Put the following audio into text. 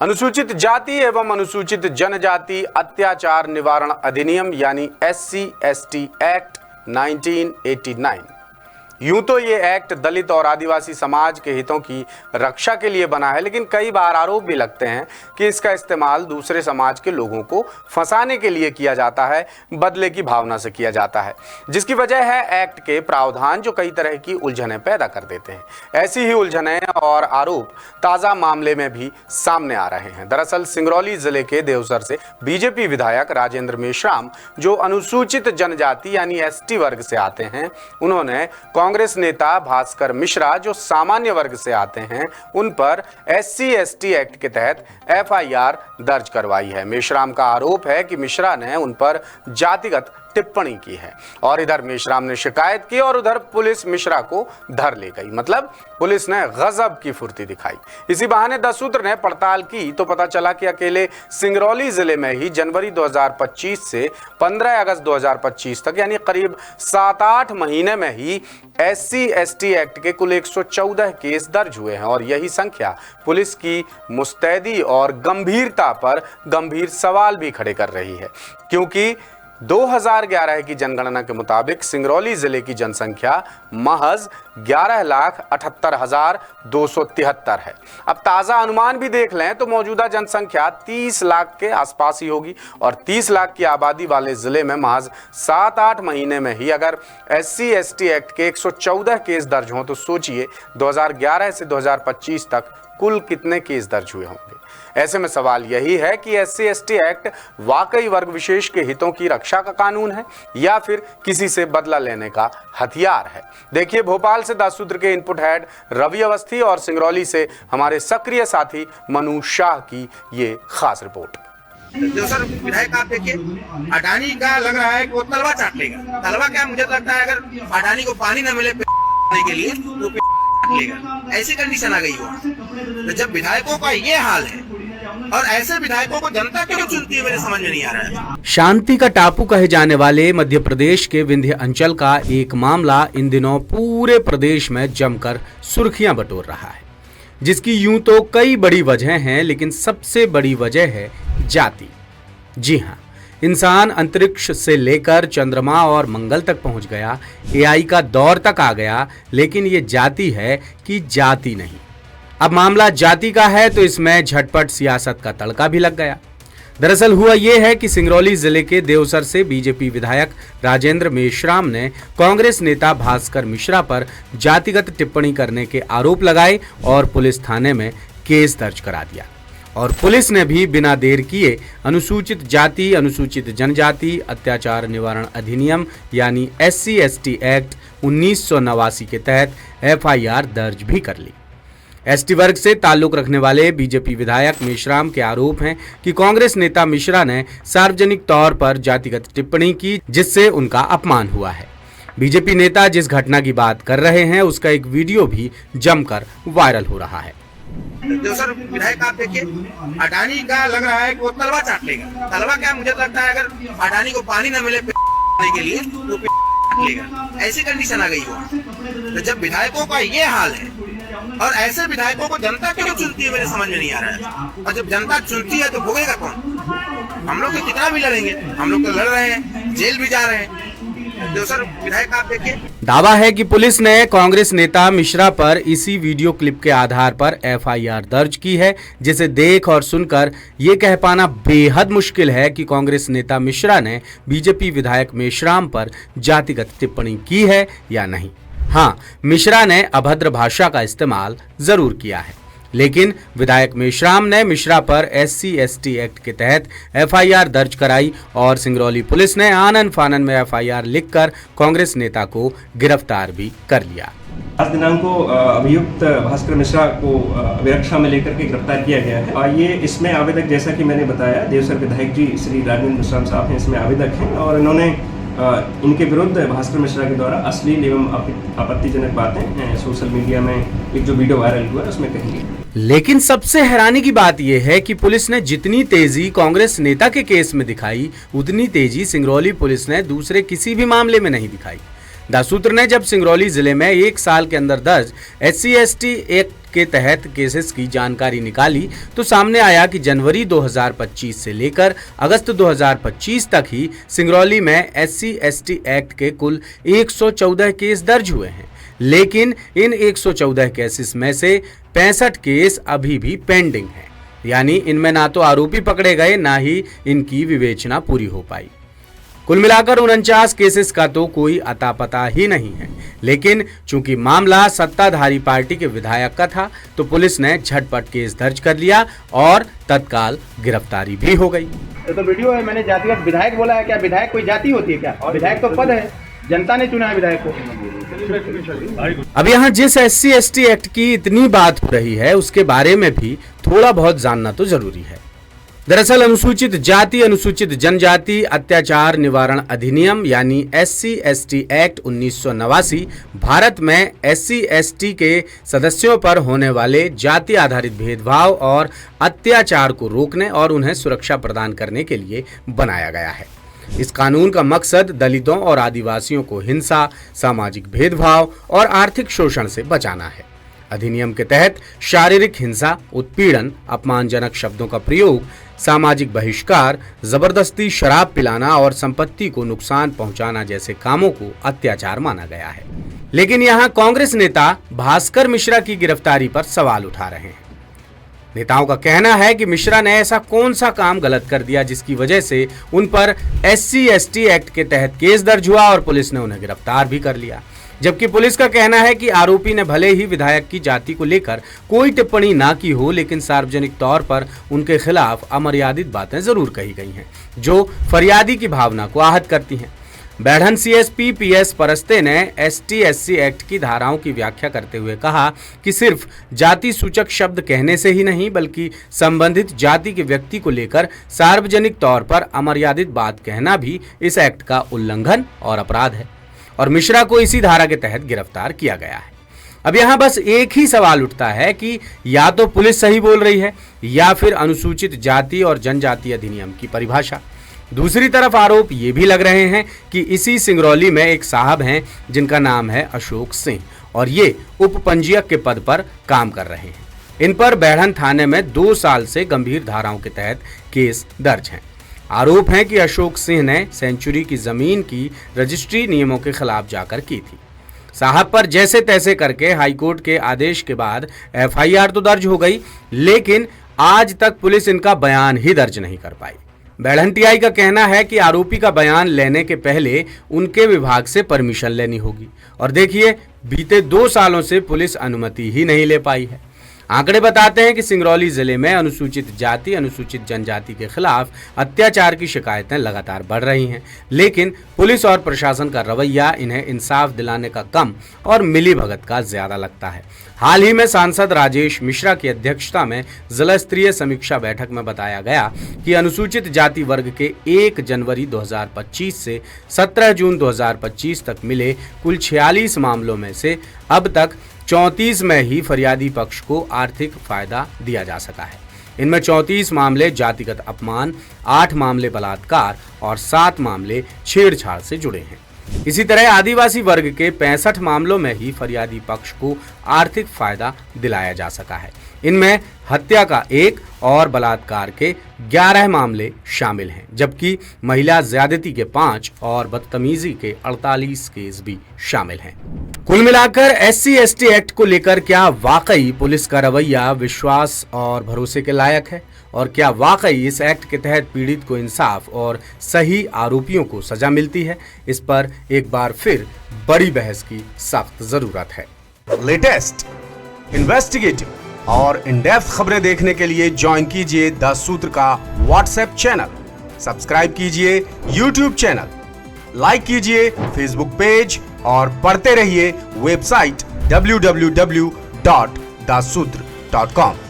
अनुसूचित जाति एवं अनुसूचित जनजाति अत्याचार निवारण अधिनियम यानी SC/ST एक्ट 1989। यूं तो ये एक्ट दलित और आदिवासी समाज के हितों की रक्षा के लिए बना है, लेकिन कई बार आरोप भी लगते हैं कि इसका इस्तेमाल दूसरे समाज के लोगों को फंसाने के लिए किया जाता है, बदले की भावना से किया जाता है, जिसकी वजह है एक्ट के प्रावधान जो कई तरह की उलझनें पैदा कर देते हैं। ऐसी ही उलझनें और आरोप ताज़ा मामले में भी सामने आ रहे हैं। दरअसल सिंगरौली जिले के देवसर से बीजेपी विधायक राजेंद्र मेश्राम, जो अनुसूचित जनजाति यानी ST वर्ग से आते हैं, उन्होंने कांग्रेस नेता भास्कर मिश्रा, जो सामान्य वर्ग से आते हैं, उन पर SC/ST एक्ट के तहत FIR दर्ज करवाई है। मेश्राम का आरोप है कि मिश्रा ने उन पर जातिगत टिप्पणी की है और इधर मेश्राम ने शिकायत की और उधर पुलिस मिश्रा को धर ले गई। मतलब पुलिस ने गजब की फुर्ती दिखाई। इसी बहाने 10 सूत्र ने पड़ताल की तो पता चला कि अकेले सिंगरौली जिले में ही जनवरी 2025 से 15 अगस्त 2025 तक यानी करीब 7-8 महीने में ही SC/ST एक्ट के कुल 114 केस दर्ज हुए हैं और यही संख्या पुलिस की मुस्तैदी और गंभीरता पर गंभीर सवाल भी खड़े कर रही है, क्योंकि 2011 की जनगणना के मुताबिक सिंगरौली जिले की जनसंख्या महज 11,78,273 है। अब ताज़ा अनुमान भी देख लें तो मौजूदा जनसंख्या 30 लाख के आसपास ही होगी और 30 लाख की आबादी वाले जिले में महज 7-8 महीने में ही अगर SC/ST एक्ट के 114 केस दर्ज हों तो सोचिए 2011 से 2025 तक कुल कितने केस दर्ज हुए होंगे। ऐसे में सवाल यही है कि SC/ST एक्ट वाकई वर्ग विशेष के हितों की रक्षा का कानून है या फिर किसी से बदला लेने का हथियार है। देखिए भोपाल से 10 सूत्र के इनपुट हेड रवि अवस्थी और सिंगरौली से हमारे सक्रिय साथी मनु शाह की ये खास रिपोर्ट। जो सर विधायक आप देखिए, अडानी का लग रहा है कि वो तलवा चाट लेगा। तलवा क्या, मुझे लगता है अगर अडानी को पानी न मिले के लिए तो लेगा, ऐसी कंडीशन आ गई हो। तो जब विधायकों का ये हाल है और ऐसे विधायकों को जनता क्यों चुनती है, मेरे समझ में नहीं आ रहा है। शांति का टापू कहे जाने वाले मध्य प्रदेश के विंध्य अंचल का एक मामला इन दिनों पूरे प्रदेश में जमकर सुर्खियां बटोर रहा है, जिसकी यूं तो कई बड़ी वजह हैं, लेकिन सबसे बड़ी वजह है जाति। जी हाँ, इंसान अंतरिक्ष से लेकर चंद्रमा और मंगल तक पहुंच गया, AI का दौर तक आ गया, लेकिन ये जाति है कि जाति नहीं। अब मामला जाति का है तो इसमें झटपट सियासत का तड़का भी लग गया। दरअसल हुआ ये है कि सिंगरौली जिले के देवसर से बीजेपी विधायक राजेंद्र मेश्राम ने कांग्रेस नेता भास्कर मिश्रा पर जातिगत टिप्पणी करने के आरोप लगाए और पुलिस थाने में केस दर्ज करा दिया। और पुलिस ने भी बिना देर किए अनुसूचित जाति अनुसूचित जनजाति अत्याचार निवारण अधिनियम यानी SC/ST एक्ट 1989 के तहत FIR दर्ज भी कर ली। ST वर्ग से ताल्लुक रखने वाले बीजेपी विधायक मेश्राम के आरोप हैं कि कांग्रेस नेता मिश्रा ने सार्वजनिक तौर पर जातिगत टिप्पणी की, जिससे उनका अपमान हुआ है। बीजेपी नेता जिस घटना की बात कर रहे हैं उसका एक वीडियो भी जमकर वायरल हो रहा है। जो सर विधायक आप देखिए, अडानी का लग रहा है कि वो तलवा चाट लेगा। तलवा क्या, मुझे लगता है अगर अडानी को पानी न मिले के लिए तो लेगा, ऐसी कंडीशन आ गई हो। तो जब विधायकों का ये हाल है और ऐसे विधायकों को जनता क्यों चुनती है, मेरे समझ में नहीं आ रहा है। और जब जनता चुनती है तो भोगेगा कौन? हम लोग तो कितना भी लड़ेंगे, हम लोग तो लड़ रहे हैं, जेल भी जा रहे हैं। जो सर विधायक आप देखिए, दावा है कि पुलिस ने कांग्रेस नेता मिश्रा पर इसी वीडियो क्लिप के आधार पर FIR दर्ज की है, जिसे देख और सुनकर ये कह पाना बेहद मुश्किल है कि कांग्रेस नेता मिश्रा ने बीजेपी विधायक मेश्राम पर जातिगत टिप्पणी की है या नहीं। हाँ, मिश्रा ने अभद्र भाषा का इस्तेमाल जरूर किया है, लेकिन विधायक मेश्राम ने मिश्रा पर SC/ST एक्ट के तहत FIR दर्ज कराई और सिंगरौली पुलिस ने आनन फानन में FIR लिखकर कांग्रेस नेता को गिरफ्तार भी कर लिया। आज दिनांक को अभियुक्त भास्कर मिश्रा को अभिरक्षा में लेकर के गिरफ्तार किया गया है। ये इसमें आवेदक, जैसा कि मैंने बताया, देवसर विधायक जी श्री राजेंद्र मेश्राम साहब हैं, इसमें आवेदक हैं और इन्होंने इनके विरुद्ध भास्कर मिश्रा के द्वारा अश्लील एवं आपत्तिजनक बातें सोशल मीडिया में एक जो वीडियो वायरल हुआ है उसमें कही गई। लेकिन सबसे हैरानी की बात यह है कि पुलिस ने जितनी तेजी कांग्रेस नेता के केस में दिखाई, उतनी तेजी सिंगरौली पुलिस ने दूसरे किसी भी मामले में नहीं दिखाई। दासूत्र ने जब सिंगरौली जिले में 1 साल के अंदर दर्ज SC/ST एक्ट के तहत केसेस की जानकारी निकाली तो सामने आया कि जनवरी 2025 से लेकर अगस्त 2025 तक ही सिंगरौली में SC/ST एक्ट के कुल 114 केस दर्ज हुए हैं। लेकिन इन 114 केसेस में से 65 केस अभी भी पेंडिंग हैं, यानी इनमें ना तो आरोपी पकड़े गए, ना ही इनकी विवेचना पूरी हो पाई। कुल मिलाकर 49 केसेस का तो कोई अता पता ही नहीं है। लेकिन चूंकि मामला सत्ताधारी पार्टी के विधायक का था तो पुलिस ने झटपट केस दर्ज कर लिया और तत्काल गिरफ्तारी भी हो गई। तो वीडियो है, मैंने जातिगत विधायक बोला है। क्या विधायक कोई जाति होती है क्या? विधायक तो पद है, जनता ने चुना है विधायक को। अब यहाँ जिस SC/ST एक्ट की इतनी बात हो रही है उसके बारे में भी थोड़ा बहुत जानना तो जरूरी है। दरअसल अनुसूचित जाति अनुसूचित जनजाति अत्याचार निवारण अधिनियम यानी SC/ST एक्ट 1989 भारत में SC/ST के सदस्यों पर होने वाले जाति आधारित भेदभाव और अत्याचार को रोकने और उन्हें सुरक्षा प्रदान करने के लिए बनाया गया है। इस कानून का मकसद दलितों और आदिवासियों को हिंसा, सामाजिक भेदभाव और आर्थिक शोषण से बचाना है। अधिनियम के तहत शारीरिक हिंसा, उत्पीड़न, अपमानजनक शब्दों का प्रयोग, सामाजिक बहिष्कार, जबरदस्ती शराब पिलाना और संपत्ति को नुकसान पहुंचाना जैसे कामों को अत्याचार माना गया है। लेकिन यहाँ कांग्रेस नेता भास्कर मिश्रा की गिरफ्तारी पर सवाल उठा रहे हैं। नेताओं का कहना है कि मिश्रा ने ऐसा कौन सा काम गलत कर दिया जिसकी वजह से उन पर SC/ST एक्ट के तहत केस दर्ज हुआ और पुलिस ने उन्हें गिरफ्तार भी कर लिया। जबकि पुलिस का कहना है कि आरोपी ने भले ही विधायक की जाति को लेकर कोई टिप्पणी ना की हो, लेकिन सार्वजनिक तौर पर उनके खिलाफ अमर्यादित बातें जरूर कही गई हैं जो फरियादी की भावना को आहत करती हैं। बैढ़न CSP PS परस्ते ने ST/SC एक्ट की धाराओं की व्याख्या करते हुए कहा कि सिर्फ जाति सूचक शब्द कहने से ही नहीं बल्कि संबंधित जाति के व्यक्ति को लेकर सार्वजनिक तौर पर अमर्यादित बात कहना भी इस एक्ट का उल्लंघन और अपराध है और मिश्रा को इसी धारा के तहत गिरफ्तार किया गया है। अब यहाँ बस एक ही सवाल उठता है कि या तो पुलिस सही बोल रही है या फिर अनुसूचित जाति और जनजाति अधिनियम की परिभाषा। दूसरी तरफ आरोप ये भी लग रहे हैं कि इसी सिंगरौली में एक साहब हैं जिनका नाम है अशोक सिंह और ये उप पंजीयक के पद पर काम कर रहे हैं। इन पर बैढ़न थाने में 2 साल से गंभीर धाराओं के तहत केस दर्ज हैं। आरोप है कि अशोक सिंह ने सेंचुरी की जमीन की रजिस्ट्री नियमों के खिलाफ जाकर की थी। साहब पर जैसे तैसे करके हाईकोर्ट के आदेश के बाद FIR तो दर्ज हो गई, लेकिन आज तक पुलिस इनका बयान ही दर्ज नहीं कर पाई। बैढ़न TI का कहना है कि आरोपी का बयान लेने के पहले उनके विभाग से परमिशन लेनी होगी और देखिए बीते 2 सालों से पुलिस अनुमति ही नहीं ले पाई है। आंकड़े बताते हैं कि सिंगरौली जिले में अनुसूचित जाति अनुसूचित जनजाति के खिलाफ अत्याचार की शिकायतें लगातार बढ़ रही हैं, लेकिन पुलिस और प्रशासन का रवैया इन्हें इंसाफ दिलाने का कम और मिलीभगत का ज्यादा लगता है। हाल ही में सांसद राजेश मिश्रा की अध्यक्षता में जिला स्तरीय समीक्षा बैठक में बताया गया कि अनुसूचित जाति वर्ग के 1 जनवरी 2025 से 17 जून 2025 तक मिले कुल 46 मामलों में से अब तक 34 में ही फरियादी पक्ष को आर्थिक फायदा दिया जा सका है। इनमें 34 मामले जातिगत अपमान, 8 मामले बलात्कार और 7 मामले छेड़छाड़ से जुड़े हैं। इसी तरह आदिवासी वर्ग के 65 मामलों में ही फरियादी पक्ष को आर्थिक फायदा दिलाया जा सका है। इनमें हत्या का 1 और बलात्कार के 11 मामले शामिल हैं, जबकि महिला ज्यादती के 5 और बदतमीजी के 48 केस भी शामिल हैं। कुल मिलाकर SC/ST एक्ट को लेकर क्या वाकई पुलिस का रवैया विश्वास और भरोसे के लायक है और क्या वाकई इस एक्ट के तहत पीड़ित को इंसाफ और सही आरोपियों को सजा मिलती है, इस पर एक बार फिर बड़ी बहस की सख्त जरूरत है। लेटेस्ट, इन्वेस्टिगेटिव और इन डेप्थ खबरें देखने के लिए ज्वाइन कीजिए द सूत्र का व्हाट्सएप चैनल, सब्सक्राइब कीजिए यूट्यूब चैनल, लाइक कीजिए फेसबुक पेज और पढ़ते रहिए वेबसाइट www.daसूत्र.com।